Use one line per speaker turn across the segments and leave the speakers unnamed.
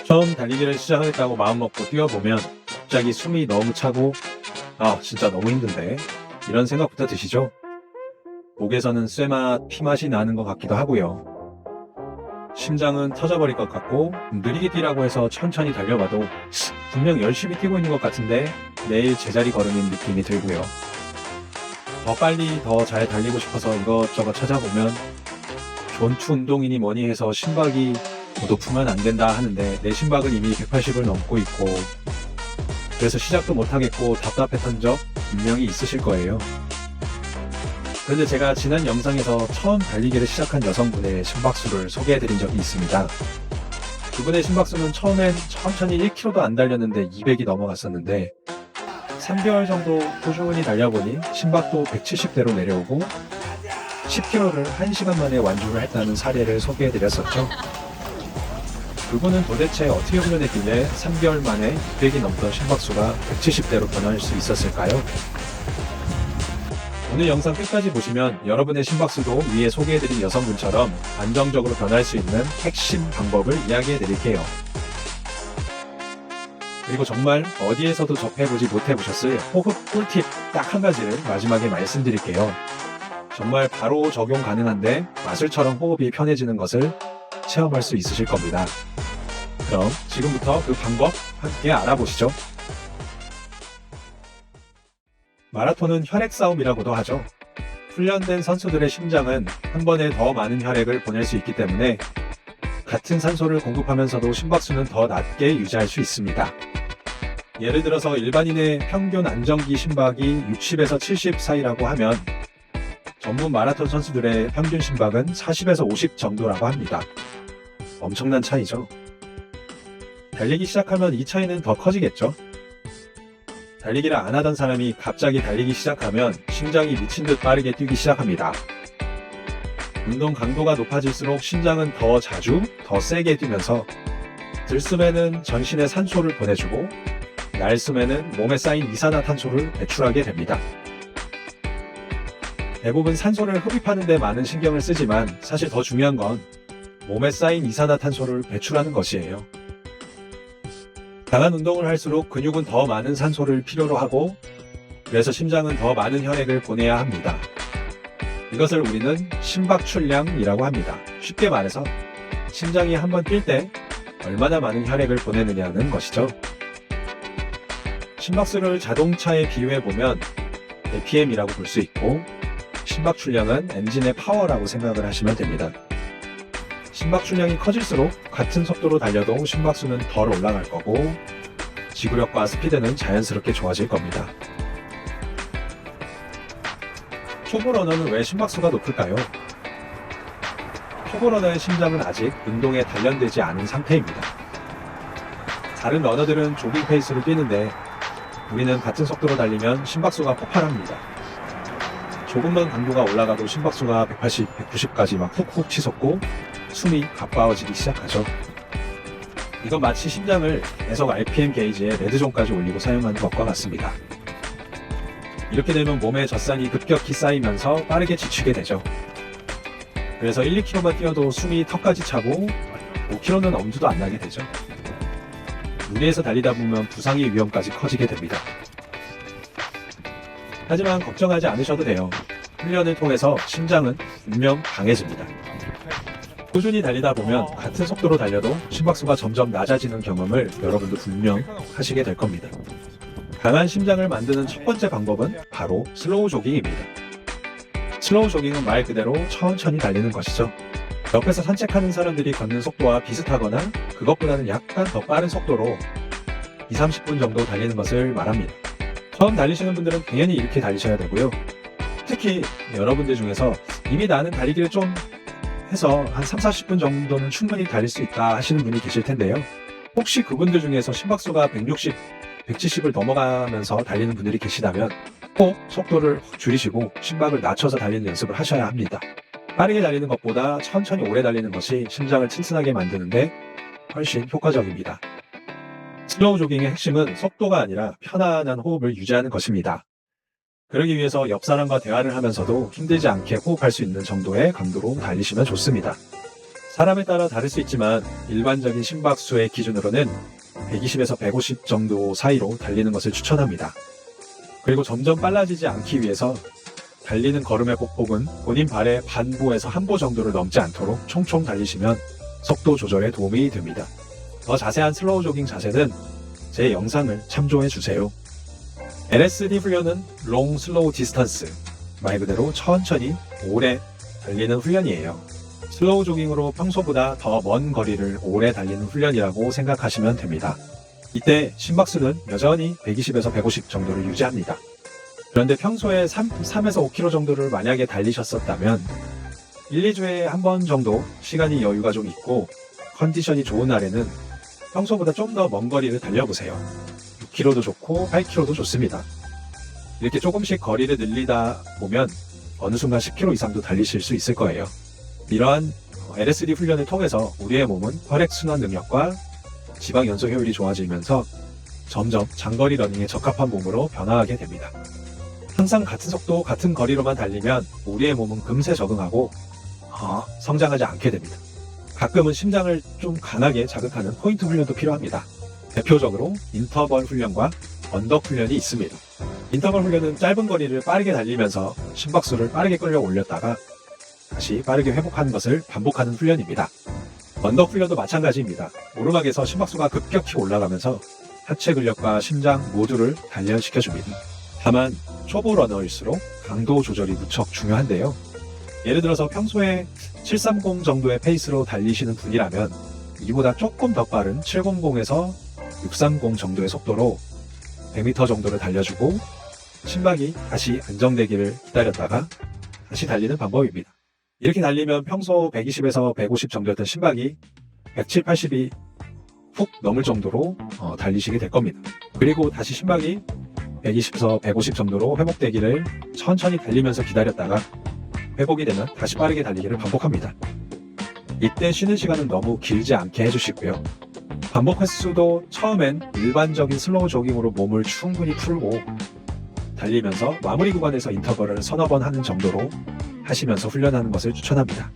처음 달리기를 시작하겠다고 마음먹고 뛰어보면 갑자기 숨이 너무 차고 진짜 너무 힘든데 이런 생각부터 드시죠? 목에서는 쇠맛, 피맛이 나는 것 같기도 하고요. 심장은 터져버릴 것 같고 느리게 뛰라고 해서 천천히 달려봐도 분명 열심히 뛰고 있는 것 같은데 매일 제자리 걸음인 느낌이 들고요. 더 빨리 더 잘 달리고 싶어서 이것저것 찾아보면 존투 운동이니 뭐니 해서 심박이 높으면 안 된다 하는데 내 심박은 이미 180을 넘고 있고 그래서 시작도 못하겠고 답답했던 적 분명히 있으실 거예요. 그런데 제가 지난 영상에서 처음 달리기를 시작한 여성분의 심박수를 소개해드린 적이 있습니다. 그분의 심박수는 처음엔 천천히 1km도 안 달렸는데 200이 넘어갔었는데 3개월 정도 꾸준히 달려보니 심박도 170대로 내려오고 10km를 1시간 만에 완주를 했다는 사례를 소개해드렸었죠. 그분은 도대체 어떻게 훈련했길래 3개월 만에 200이 넘던 심박수가 170대로 변할 수 있었을까요? 오늘 영상 끝까지 보시면 여러분의 심박수도 위에 소개해드린 여성분처럼 안정적으로 변할 수 있는 핵심 방법을 이야기해드릴게요. 그리고 정말 어디에서도 접해보지 못해보셨을 호흡 꿀팁 딱 한 가지를 마지막에 말씀드릴게요. 정말 바로 적용 가능한데 마술처럼 호흡이 편해지는 것을 체험할 수 있으실 겁니다. 그럼 지금부터 그 방법 함께 알아보시죠. 마라톤은 혈액 싸움이라고도 하죠. 훈련된 선수들의 심장은 한 번에 더 많은 혈액을 보낼 수 있기 때문에 같은 산소를 공급하면서도 심박수는 더 낮게 유지할 수 있습니다. 예를 들어서 일반인의 평균 안정기 심박이 60에서 70 사이라고 하면 전문 마라톤 선수들의 평균 심박은 40에서 50 정도라고 합니다. 엄청난 차이죠. 달리기 시작하면 이 차이는 더 커지겠죠. 달리기를 안 하던 사람이 갑자기 달리기 시작하면 심장이 미친 듯 빠르게 뛰기 시작합니다. 운동 강도가 높아질수록 심장은 더 자주, 더 세게 뛰면서 들숨에는 전신에 산소를 보내주고 날숨에는 몸에 쌓인 이산화탄소를 배출하게 됩니다. 대부분 산소를 흡입하는 데 많은 신경을 쓰지만 사실 더 중요한 건 몸에 쌓인 이산화탄소를 배출하는 것이에요. 강한 운동을 할수록 근육은 더 많은 산소를 필요로 하고 그래서 심장은 더 많은 혈액을 보내야 합니다. 이것을 우리는 심박출량이라고 합니다. 쉽게 말해서 심장이 한번 뛸 때 얼마나 많은 혈액을 보내느냐는 것이죠. 심박수를 자동차에 비유해보면 RPM이라고 볼 수 있고 심박출량은 엔진의 파워라고 생각을 하시면 됩니다. 심박출량이 커질수록 같은 속도로 달려도 심박수는 덜 올라갈 거고 지구력과 스피드는 자연스럽게 좋아질 겁니다. 초보 러너는 왜 심박수가 높을까요? 초보 러너의 심장은 아직 운동에 단련되지 않은 상태입니다. 다른 러너들은 조깅 페이스로 뛰는데 우리는 같은 속도로 달리면 심박수가 폭발합니다. 조금만 강도가 올라가도 심박수가 180, 190까지 막 훅훅 치솟고 숨이 가빠워지기 시작하죠. 이건 마치 심장을 계속 RPM 게이지의 레드존까지 올리고 사용하는 것과 같습니다. 이렇게 되면 몸에 젖산이 급격히 쌓이면서 빠르게 지치게 되죠. 그래서 1, 2km만 뛰어도 숨이 턱까지 차고 5km는 엄두도 안 나게 되죠. 무리해서 달리다 보면 부상의 위험까지 커지게 됩니다. 하지만 걱정하지 않으셔도 돼요. 훈련을 통해서 심장은 분명 강해집니다. 꾸준히 달리다 보면 같은 속도로 달려도 심박수가 점점 낮아지는 경험을 여러분도 분명 하시게 될 겁니다. 강한 심장을 만드는 첫 번째 방법은 바로 슬로우 조깅입니다. 슬로우 조깅은 말 그대로 천천히 달리는 것이죠. 옆에서 산책하는 사람들이 걷는 속도와 비슷하거나 그것보다는 약간 더 빠른 속도로 20-30분 정도 달리는 것을 말합니다. 처음 달리시는 분들은 당연히 이렇게 달리셔야 되고요. 특히 여러분들 중에서 이미 나는 달리기를 좀 해서 한 3-40분 정도는 충분히 달릴 수 있다 하시는 분이 계실 텐데요. 혹시 그분들 중에서 심박수가 160, 170을 넘어가면서 달리는 분들이 계시다면 꼭 속도를 줄이시고 심박을 낮춰서 달리는 연습을 하셔야 합니다. 빠르게 달리는 것보다 천천히 오래 달리는 것이 심장을 튼튼하게 만드는데 훨씬 효과적입니다. 슬로우 조깅의 핵심은 속도가 아니라 편안한 호흡을 유지하는 것입니다. 그러기 위해서 옆 사람과 대화를 하면서도 힘들지 않게 호흡할 수 있는 정도의 강도로 달리시면 좋습니다. 사람에 따라 다를 수 있지만 일반적인 심박수의 기준으로는 120에서 150 정도 사이로 달리는 것을 추천합니다. 그리고 점점 빨라지지 않기 위해서 달리는 걸음의 폭폭은 본인 발의 반보에서 한 보 정도를 넘지 않도록 총총 달리시면 속도 조절에 도움이 됩니다. 더 자세한 슬로우 조깅 자세는 제 영상을 참조해 주세요. LSD 훈련은 롱 슬로우 디스턴스, 말 그대로 천천히 오래 달리는 훈련이에요. 슬로우 조깅으로 평소보다 더 먼 거리를 오래 달리는 훈련이라고 생각하시면 됩니다. 이때 심박수는 여전히 120에서 150 정도를 유지합니다. 그런데 평소에 3에서 5km 정도를 만약에 달리셨었다면 1, 2주에 한 번 정도 시간이 여유가 좀 있고 컨디션이 좋은 날에는 평소보다 좀 더 먼 거리를 달려보세요. 6km도 좋고 8km도 좋습니다. 이렇게 조금씩 거리를 늘리다 보면 어느 순간 10km 이상도 달리실 수 있을 거예요. 이러한 LSD 훈련을 통해서 우리의 몸은 혈액순환 능력과 지방 연소 효율이 좋아지면서 점점 장거리 러닝에 적합한 몸으로 변화하게 됩니다. 항상 같은 속도, 같은 거리로만 달리면 우리의 몸은 금세 적응하고 성장하지 않게 됩니다. 가끔은 심장을 좀 강하게 자극하는 포인트 훈련도 필요합니다. 대표적으로 인터벌 훈련과 언덕 훈련이 있습니다. 인터벌 훈련은 짧은 거리를 빠르게 달리면서 심박수를 빠르게 끌려 올렸다가 다시 빠르게 회복하는 것을 반복하는 훈련입니다. 언덕 훈련도 마찬가지입니다. 오르막에서 심박수가 급격히 올라가면서 하체 근력과 심장 모두를 단련시켜줍니다. 다만 초보 러너일수록 강도 조절이 무척 중요한데요. 예를 들어서 평소에 730 정도의 페이스로 달리시는 분이라면 이보다 조금 더 빠른 700에서 630 정도의 속도로 100m 정도를 달려주고 심박이 다시 안정되기를 기다렸다가 다시 달리는 방법입니다. 이렇게 달리면 평소 120에서 150 정도였던 심박이 170, 80이 훅 넘을 정도로 달리시게 될 겁니다. 그리고 다시 심박이 120에서 150 정도로 회복되기를 천천히 달리면서 기다렸다가 회복이 되면 다시 빠르게 달리기를 반복합니다. 이때 쉬는 시간은 너무 길지 않게 해주시고요. 반복 횟수도 처음엔 일반적인 슬로우 조깅으로 몸을 충분히 풀고 달리면서 마무리 구간에서 인터벌을 서너 번 하는 정도로 하시면서 훈련하는 것을 추천합니다.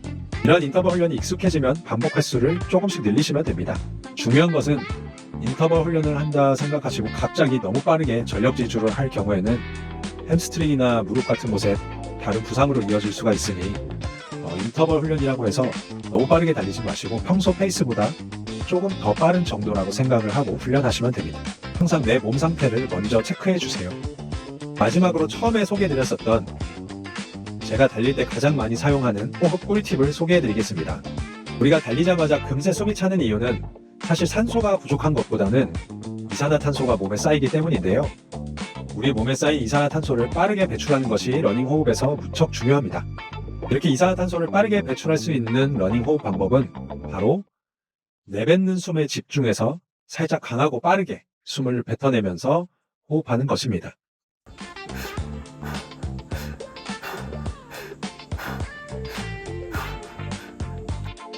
이런 인터벌 훈련이 익숙해지면 반복 횟수를 조금씩 늘리시면 됩니다. 중요한 것은 인터벌 훈련을 한다 생각하시고 갑자기 너무 빠르게 전력 질주를 할 경우에는 햄스트링이나 무릎 같은 곳에 다른 부상으로 이어질 수가 있으니 인터벌 훈련이라고 해서 너무 빠르게 달리지 마시고 평소 페이스보다 조금 더 빠른 정도라고 생각을 하고 훈련하시면 됩니다. 항상 내 몸 상태를 먼저 체크해 주세요. 마지막으로 처음에 소개해드렸었던 제가 달릴 때 가장 많이 사용하는 호흡 꿀팁을 소개해드리겠습니다. 우리가 달리자마자 금세 숨이 차는 이유는 사실 산소가 부족한 것보다는 이산화탄소가 몸에 쌓이기 때문인데요. 우리 몸에 쌓인 이산화탄소를 빠르게 배출하는 것이 러닝 호흡에서 무척 중요합니다. 이렇게 이산화탄소를 빠르게 배출할 수 있는 러닝 호흡 방법은 바로 내뱉는 숨에 집중해서 살짝 강하고 빠르게 숨을 뱉어내면서 호흡하는 것입니다.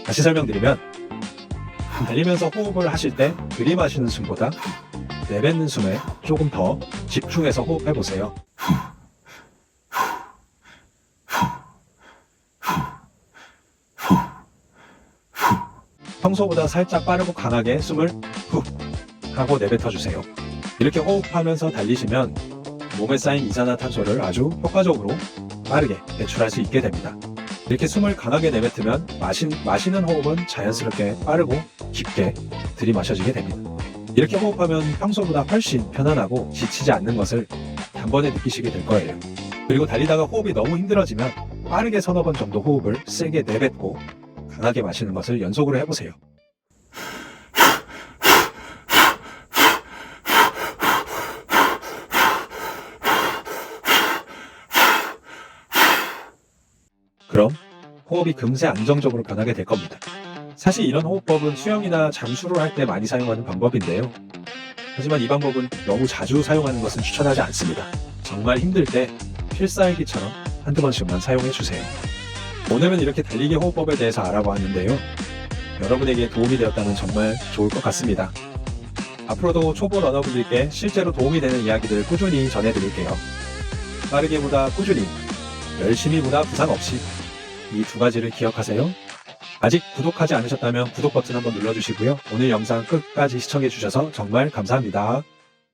다시 설명드리면 달리면서 호흡을 하실 때 들이마시는 숨보다 내뱉는 숨에 조금 더 집중해서 호흡해보세요. 평소보다 살짝 빠르고 강하게 숨을 훅 하고 내뱉어주세요. 이렇게 호흡하면서 달리시면 몸에 쌓인 이산화탄소를 아주 효과적으로 빠르게 배출할 수 있게 됩니다. 이렇게 숨을 강하게 내뱉으면 마시는 호흡은 자연스럽게 빠르고 깊게 들이마셔지게 됩니다. 이렇게 호흡하면 평소보다 훨씬 편안하고 지치지 않는 것을 단번에 느끼시게 될 거예요. 그리고 달리다가 호흡이 너무 힘들어지면 빠르게 서너 번 정도 호흡을 세게 내뱉고 강하게 마시는 것을 연속으로 해보세요. 그럼 호흡이 금세 안정적으로 변하게 될 겁니다. 사실 이런 호흡법은 수영이나 잠수를 할 때 많이 사용하는 방법인데요. 하지만 이 방법은 너무 자주 사용하는 것은 추천하지 않습니다. 정말 힘들 때 필살기처럼 한두 번씩만 사용해주세요. 오늘은 이렇게 달리기 호흡법에 대해서 알아보았는데요. 여러분에게 도움이 되었다면 정말 좋을 것 같습니다. 앞으로도 초보 러너분들께 실제로 도움이 되는 이야기들을 꾸준히 전해드릴게요. 빠르게보다 꾸준히, 열심히보다 부상 없이 이 두 가지를 기억하세요. 아직 구독하지 않으셨다면 구독 버튼 한번 눌러주시고요. 오늘 영상 끝까지 시청해주셔서 정말 감사합니다.